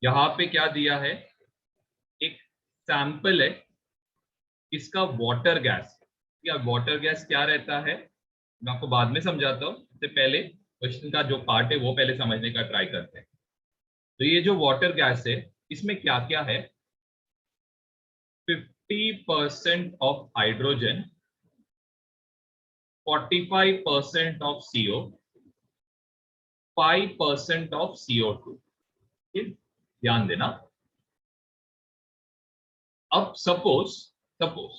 यहाँ पे क्या दिया है, एक सैंपल है इसका वाटर गैस। या वाटर गैस क्या रहता है मैं आपको बाद में समझाता हूँ, इससे पहले क्वेश्चन का जो पार्ट है वो पहले समझने का ट्राई करते हैं। तो ये जो वाटर गैस है इसमें क्या क्या है, 50% of hydrogen, 45% of CO, 5% of CO2। ध्यान देना। अब सपोज सपोज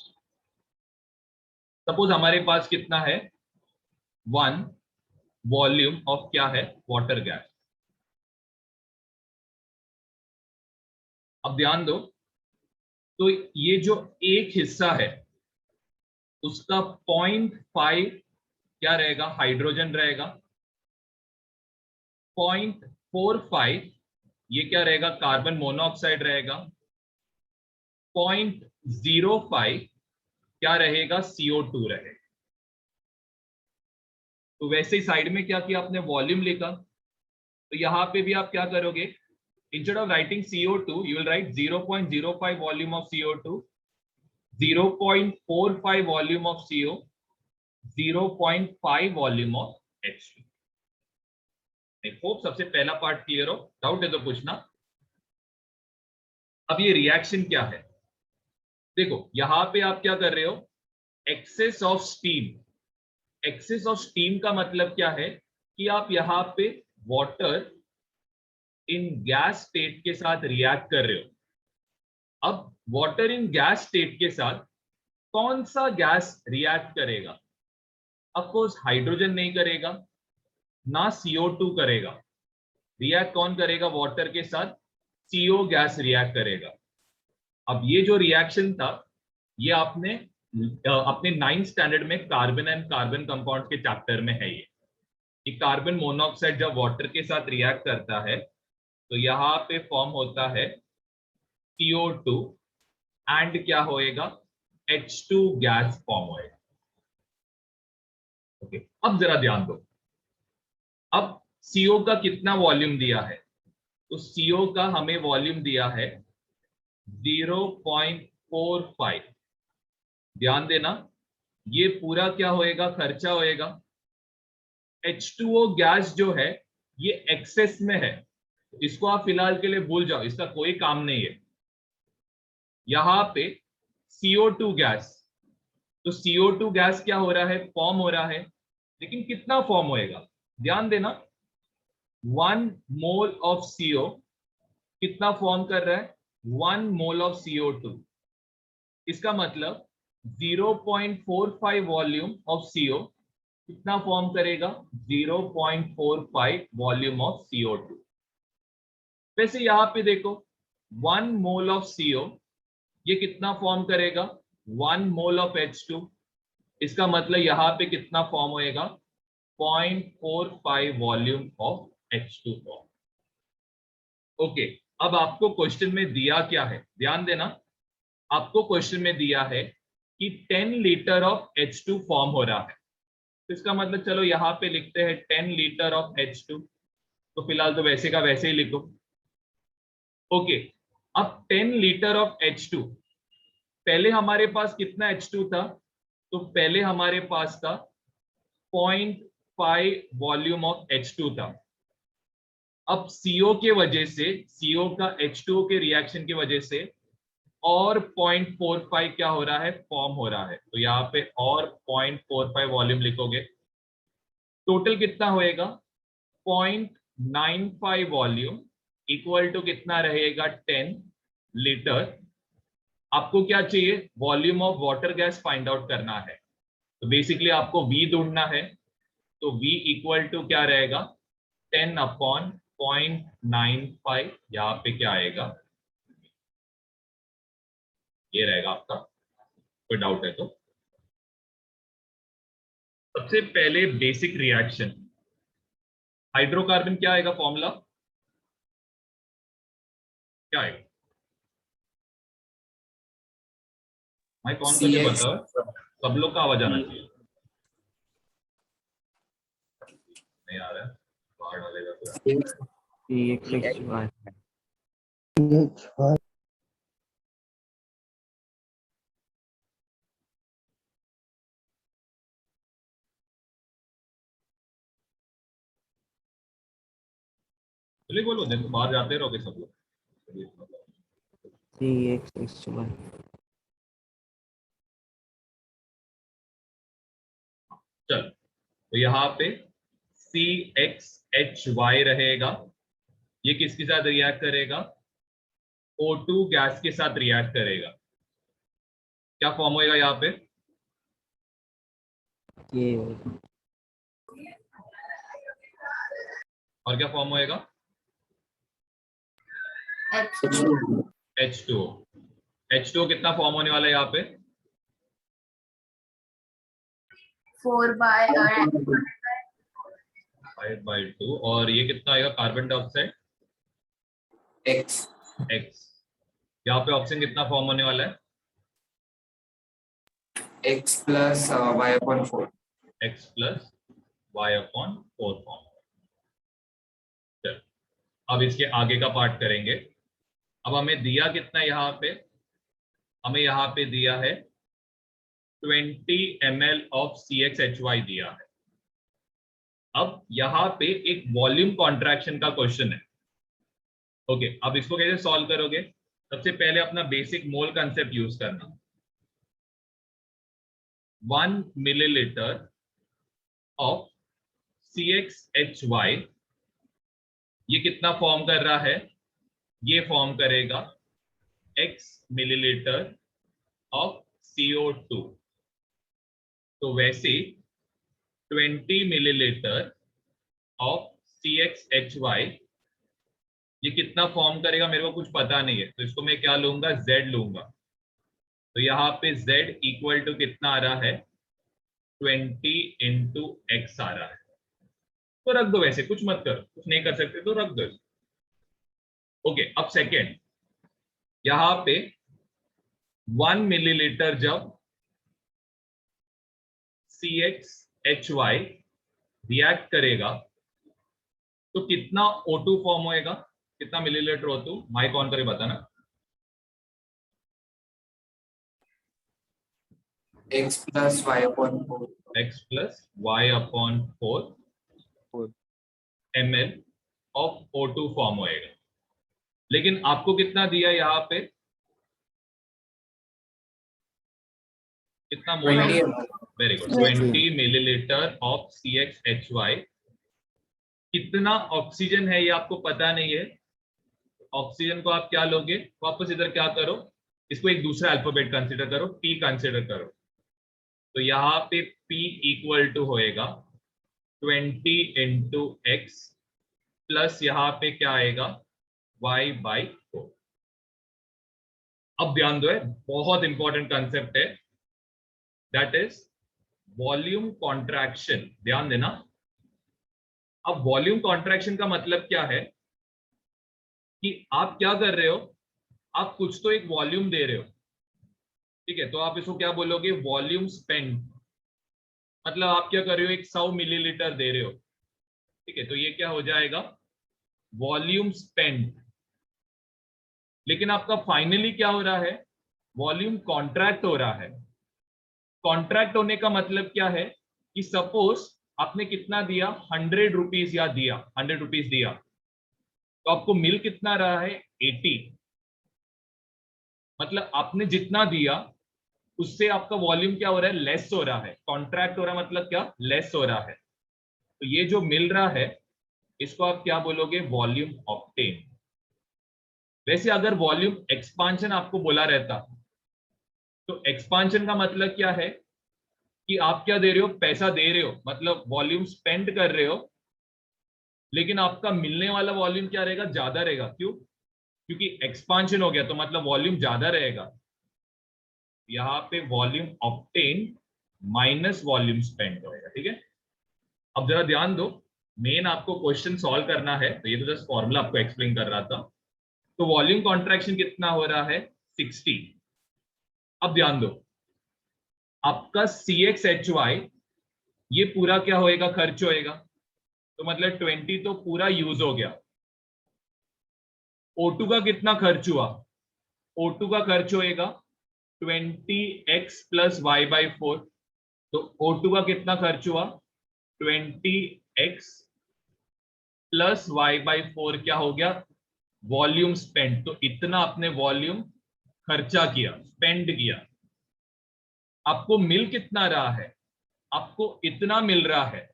सपोज हमारे पास कितना है, 1 वॉल्यूम ऑफ क्या है, वाटर गैस। अब ध्यान दो, तो ये जो एक हिस्सा है उसका 0.5 क्या रहेगा, हाइड्रोजन रहेगा। 0.45 ये क्या रहेगा, कार्बन मोनोऑक्साइड रहेगा। 0.05 क्या रहेगा, CO2 रहेगा। तो वैसे ही साइड में क्या किया आपने, वॉल्यूम लिखा। तो यहां पे भी आप क्या करोगे, instead of writing CO2 you will write 0.05 volume of CO2, 0.45 volume of CO, 0.5 volume of H2। I hope सबसे पहला पार्ट क्लियर हो, डाउट है तो पूछना। अब ये रिएक्शन क्या है, देखो यहां पे आप क्या कर रहे हो, excess of steam. Excess of steam का मतलब क्या है कि आप यहां पे वाटर इन गैस स्टेट के साथ रिएक्ट कर रहे हो। अब वाटर इन गैस स्टेट के साथ कौन सा गैस रिएक्ट करेगा, ऑफ कोर्स हाइड्रोजन नहीं करेगा, ना CO2 करेगा। रिएक्ट कौन करेगा, वाटर के साथ CO गैस रिएक्ट करेगा। अब ये जो रिएक्शन था ये आपने अपने 9th स्टैंडर्ड में कार्बन एंड कार्बन कंपाउंड के चैप्टर में है। ये कार्बन मोनोऑक्साइड जब वाटर के साथ रिएक्ट करता है तो यहाँ पे फॉर्म होता है CO2 एंड क्या होएगा, H2 गैस फॉर्म होएगा। ओके, अब जरा ध्यान दो। अब CO का कितना वॉल्यूम दिया है, तो CO का हमें वॉल्यूम दिया है 0.45। ध्यान देना, ये पूरा क्या होएगा, खर्चा होएगा। H2O गैस जो है ये एक्सेस में है, इसको आप फिलहाल के लिए भूल जाओ, इसका कोई काम नहीं है। यहां पे CO2 गैस, तो CO2 गैस क्या हो रहा है, फॉर्म हो रहा है, लेकिन कितना फॉर्म होएगा, ध्यान देना। 1 मोल ऑफ CO कितना फॉर्म कर रहा है, 1 मोल ऑफ CO2। इसका मतलब 0.45 वॉल्यूम ऑफ CO कितना फॉर्म करेगा, 0.45 वॉल्यूम ऑफ CO2। वैसे यहां पे देखो 1 मोल ऑफ CO ये कितना फॉर्म करेगा, 1 मोल ऑफ H2। इसका मतलब यहां पे कितना फॉर्म होएगा, 0.45 volume of H2 form. Okay, अब आपको क्वेश्चन में दिया क्या है, ध्यान देना। आपको क्वेश्चन में दिया है कि 10 लीटर ऑफ H2 फॉर्म हो रहा है। तो इसका मतलब चलो यहां पे लिखते हैं 10 लीटर ऑफ H2। तो फिलहाल तो वैसे का वैसे ही लिखो। ओके, अब 10 लीटर ऑफ H2, पहले हमारे पास कितना H2 था, तो पहले हमारे पास था 0.5 वॉल्यूम ऑफ H2 था। अब CO के वजह से, CO का H2O के रिएक्शन की वजह से और 0.45 क्या हो रहा है, फॉर्म हो रहा है। तो यहाँ पे और 0.45 वॉल्यूम लिखोगे, टोटल कितना होएगा, 0.95 वॉल्यूम इक्वल टू कितना रहेगा, 10 लीटर। आपको क्या चाहिए, volume of water gas find out करना है। तो बेसिकली आपको V ढूंढना है। तो V इक्वल टू क्या रहेगा, 10/0.95। यहाँ पे क्या आएगा, ये रहेगा आपका। कोई डाउट है तो सबसे पहले बेसिक रिएक्शन, हाइड्रोकार्बन क्या आएगा, फॉर्मूला क्या आएगा भाई, कौन सा मुझे CH बताओ, सब लोग का आवाज आना चाहिए। नहीं आ रहा है, बाहर डालेगा तो। चलिए बोलो, दिन तो बाहर जाते रहोगे सब लोग। CXHY चल, तो यहाँ पे CXHY रहेगा, ये किसके साथ रिएक्ट करेगा? O2 गैस के साथ रिएक्ट करेगा। क्या फॉर्म होएगा यहाँ पे? ये और क्या फॉर्म होएगा? H2O। H2O कितना फॉर्म होने वाला है यहाँ पे? 5/2। और ये कितना आएगा कार्बन डाइऑक्साइड? X X। यहाँ पे ऑप्शन कितना फॉर्म होने वाला है? X plus Y/4 X plus Y/4 form. चल, अब इसके आगे का पार्ट करेंगे। अब हमें दिया कितना यहाँ पे? हमें यहाँ पे दिया है 20 ml ऑफ CXHY दिया है। अब यहाँ पे एक वॉल्यूम कॉन्ट्रैक्शन का क्वेश्चन है। ओके, अब इसको कैसे सॉल्व करोगे? सबसे पहले अपना बेसिक मोल कंसेप्ट यूज करना। 1 मिलीलीटर ऑफ CXHY ये कितना फॉर्म कर रहा है? ये फॉर्म करेगा X मिलीलीटर ऑफ CO2। तो वैसे 20 मिलीलीटर ऑफ CXHY ये कितना फॉर्म करेगा मेरे को कुछ पता नहीं है, तो इसको मैं क्या लूंगा? Z लूंगा। तो यहाँ पे Z इक्वल टू कितना आ रहा है? 20 इंटू X आ रहा है। तो रख दो, वैसे कुछ मत करो, कुछ नहीं कर सकते तो रख दो। ओके, अब सेकेंड, यहाँ पे 1 मिलीलीटर जब CXHY रिएक्ट करेगा तो कितना O2 फॉर्म होएगा? कितना मिलीलीटर O2? माइक ऑन करके बताना। X plus Y/4 X plus Y/4 ml of O2 form होएगा। लेकिन आपको कितना दिया यहाँ पे? कितना मोल? 20 ml very good, 20 millilitre of CXHY। कितना ऑक्सीजन है ये आपको पता नहीं है। ऑक्सीजन को आप क्या लोगे? वापस इधर क्या करो, इसको एक दूसरा अल्फाबेट कंसीडर करो, P कंसीडर करो। तो यहाँ पे P इक्वल टू होएगा 20 इंटू एक्स प्लस यहाँ पे क्या आएगा? Y/4। अब ध्यान दो, है बहुत इंपॉर्टेंट कंसेप्ट है, दैट इज वॉल्यूम कॉन्ट्रैक्शन। ध्यान देना। अब वॉल्यूम कॉन्ट्रैक्शन का मतलब क्या है कि आप क्या कर रहे हो? आप कुछ तो एक वॉल्यूम दे रहे हो, ठीक है? तो आप इसको क्या बोलोगे? Volume spend. मतलब आप क्या कर रहे हो? एक 100 मिलीलीटर दे रहे हो, ठीक है? तो ये क्या हो जाएगा? Volume spend. लेकिन आपका फाइनली क्या हो रहा है? वॉल्यूम कॉन्ट्रैक्ट हो रहा है। कॉन्ट्रैक्ट होने का मतलब क्या है कि सपोज आपने कितना दिया? 100 रुपीज या दिया 100 रुपीज दिया, तो आपको मिल कितना रहा है? 80। मतलब आपने जितना दिया उससे आपका वॉल्यूम क्या हो रहा है? लेस हो रहा है। कॉन्ट्रैक्ट हो रहा है मतलब क्या? लेस हो रहा है। तो ये जो मिल रहा है इसको आप क्या बोलोगे? Volume obtain. वैसे अगर वॉल्यूम एक्सपांशन आपको बोला रहता तो एक्सपांशन का मतलब क्या है कि आप क्या दे रहे हो? पैसा दे रहे हो, मतलब वॉल्यूम स्पेंड कर रहे हो, लेकिन आपका मिलने वाला वॉल्यूम क्या रहेगा? ज्यादा रहेगा। क्यों? क्योंकि एक्सपांशन हो गया तो मतलब वॉल्यूम ज्यादा रहेगा। यहाँ पे volume obtain minus volume spend होगा, ठीक है? अब जरा ध्यान दो, मेन आपको क्वेश्चन सॉल्व करना है, तो ये तो जस्ट फॉर्मूला आपको एक्सप्लेन कर रहा था। तो वॉल्यूम कॉन्ट्रैक्शन कितना हो रहा है? 60। अब ध्यान दो, आपका CXHY ये पूरा क्या होएगा? खर्च होएगा। तो मतलब 20 तो पूरा यूज हो गया। O2 का कितना खर्च हुआ? O2 का खर्च होएगा 20x प्लस वाई बाई 4। तो O2 का कितना खर्च हुआ? 20x प्लस वाई बाई 4 क्या हो गया? Volume spend. तो इतना आपने वॉल्यूम खर्चा किया, स्पेंड किया। आपको मिल कितना रहा है? आपको इतना मिल रहा है।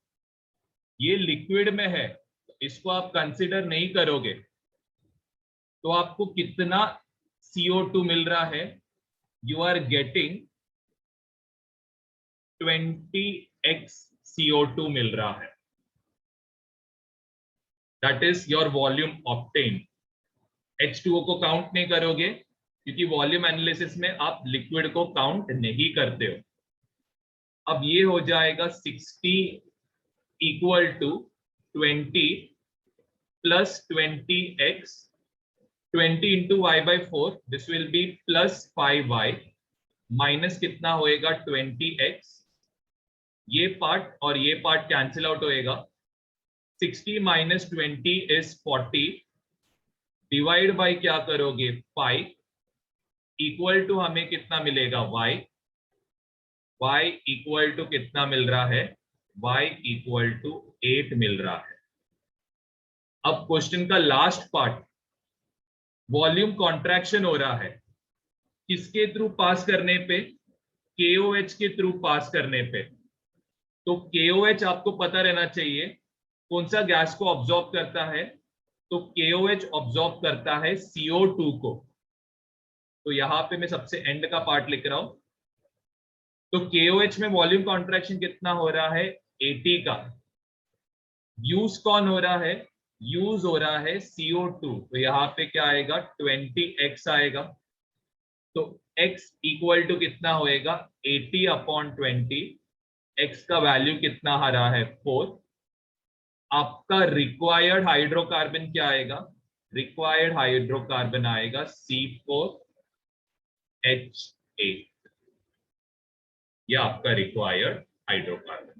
ये लिक्विड में है, तो इसको आप कंसिडर नहीं करोगे। तो आपको कितना CO2 मिल रहा है? You are getting 20x CO2 मिल रहा है। That is your volume obtain. H2O को काउंट नहीं करोगे क्योंकि वॉल्यूम एनालिसिस में आप लिक्विड को काउंट नहीं करते हो। अब ये हो जाएगा 60 इक्वल टू 20 प्लस 20x, 20 into Y by 4, this will be plus 5y, minus कितना होएगा? 20x। ये पार्ट और ये पार्ट कैंसिल आउट होएगा। 60 माइनस 20 इज 40, डिवाइड बाई क्या करोगे? 5, इक्वल टू हमें कितना मिलेगा? y। y इक्वल टू कितना मिल रहा है? y इक्वल टू 8 मिल रहा है। अब क्वेश्चन का लास्ट पार्ट, वॉल्यूम कॉन्ट्रैक्शन हो रहा है किसके थ्रू पास करने पे? KOH के थ्रू पास करने पे। तो KOH आपको पता रहना चाहिए कौन सा गैस को ऑब्जॉर्ब करता है। तो KOH ऑब्जॉर्ब करता है CO2 को। तो यहां पे मैं सबसे एंड का पार्ट लिख रहा हूं। तो KOH में वॉल्यूम कॉन्ट्रैक्शन कितना हो रहा है? 80 का। यूज कौन हो रहा है? यूज हो रहा है CO2। तो यहाँ पे क्या आएगा? 20x आएगा। तो x इक्वल टू कितना होएगा? 80 अपॉन 20। x का वैल्यू कितना आ रहा है? 4। आपका रिक्वायर्ड हाइड्रोकार्बन क्या आएगा? रिक्वायर्ड हाइड्रोकार्बन आएगा C4H8। यह आपका रिक्वायर्ड हाइड्रोकार्बन।